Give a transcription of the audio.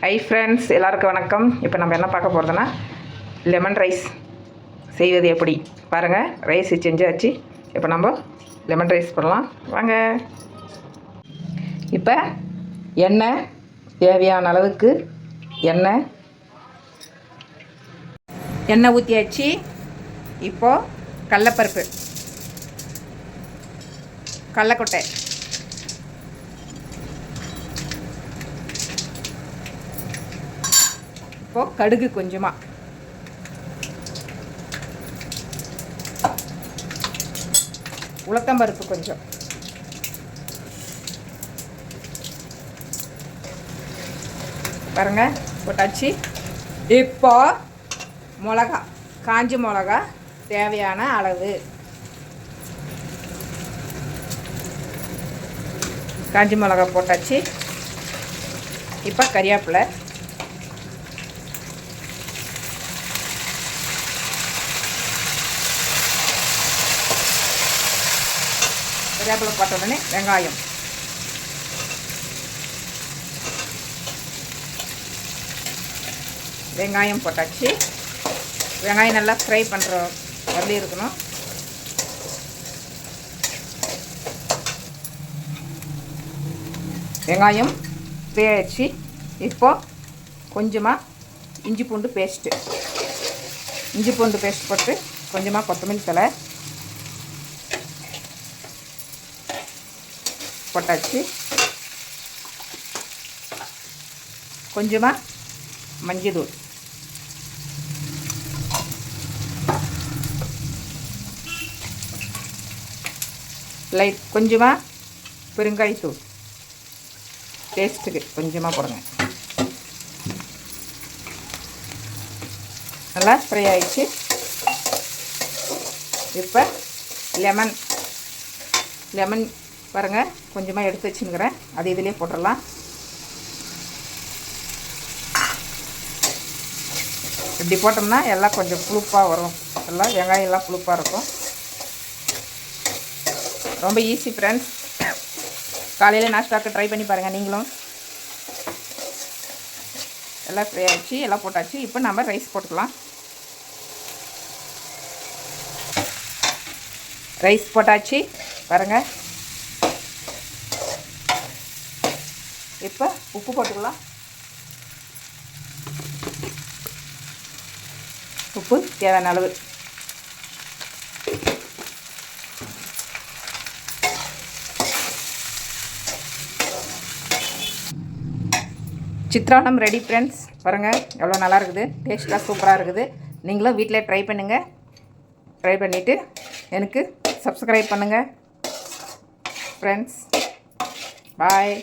Hi friends, எல்லாருக்கும் வணக்கம். இப்போ நம்ம என்ன பார்க்க போகிறதுனா லெமன் ரைஸ் செய்வது எப்படி பாருங்கள். ரைஸ் செஞ்சாச்சு. இப்போ நம்ம லெமன் ரைஸ் பண்ணலாம் வாங்க. இப்போ எண்ணெய் தேவையான அளவுக்கு எண்ணெய் ஊற்றியாச்சு. இப்போது கடலப்பருப்பு, கடலக்கொட்டை, இப்போது கடுகு கொஞ்சமாக, உளுத்தம்பருப்பு கொஞ்சம், பாருங்க போட்டாச்சு. இப்போ மிளகா, காஞ்ச மிளகா தேவையான அளவு, காஞ்சி மிளகா போட்டாச்சு. இப்போ கறிவேப்பிலை, கறிவேப்பிலை போட்ட உடனே வெங்காயம், வெங்காயம் போட்டாச்சு. வெங்காயம் நல்லா ஃப்ரை பண்ணுற வரலி இருக்கணும். வெங்காயம் ஃப்ரை ஆயிடுச்சு. இப்போது கொஞ்சமாக இஞ்சி பூண்டு பேஸ்ட்டு போட்டு கொஞ்சமாக கொத்தமல்லி தழை போட்டாச்சு. கொஞ்சமாக மஞ்சள், லைட் கொஞ்சமாக பெருங்காயத்தூள், டேஸ்ட்டுக்கு கொஞ்சமாக போடுங்க. நல்லா ஃப்ரை ஆயிடுச்சு. இப்போ லெமன் பாருங்கள், கொஞ்சமாக எடுத்து வச்சுன்னுக்கிறேன். அது இதிலே போட்டுடலாம். இப்படி போட்டோம்னா எல்லாம் கொஞ்சம் புளிப்பாக வரும். எல்லாம் வெங்காயம் எல்லாம் புளிப்பாக இருக்கும். ரொம்ப ஈஸி ஃப்ரெண்ட்ஸ். காலையில் நாஸ்டாக்கு ட்ரை பண்ணி பாருங்கள் நீங்களும். எல்லாம் ஃப்ரை ஆகிடுச்சு, எல்லாம் போட்டாச்சு. இப்போ நம்ம ரைஸ் போட்டுக்கலாம். ரைஸ் போட்டாச்சு பாருங்கள். இப்போ உப்பு போட்டுக்கலாம். உப்பு தேவையான அளவு. சித்ரான்னம் ரெடி ஃப்ரெண்ட்ஸ். பாருங்கள் எவ்வளோ நல்லா இருக்குது. டேஸ்ட்டாக சூப்பராக இருக்குது. நீங்களும் வீட்டில் ட்ரை பண்ணுங்கள். ட்ரை பண்ணிவிட்டு எனக்கு சப்ஸ்கிரைப் பண்ணுங்கள் ஃப்ரெண்ட்ஸ். பாய்.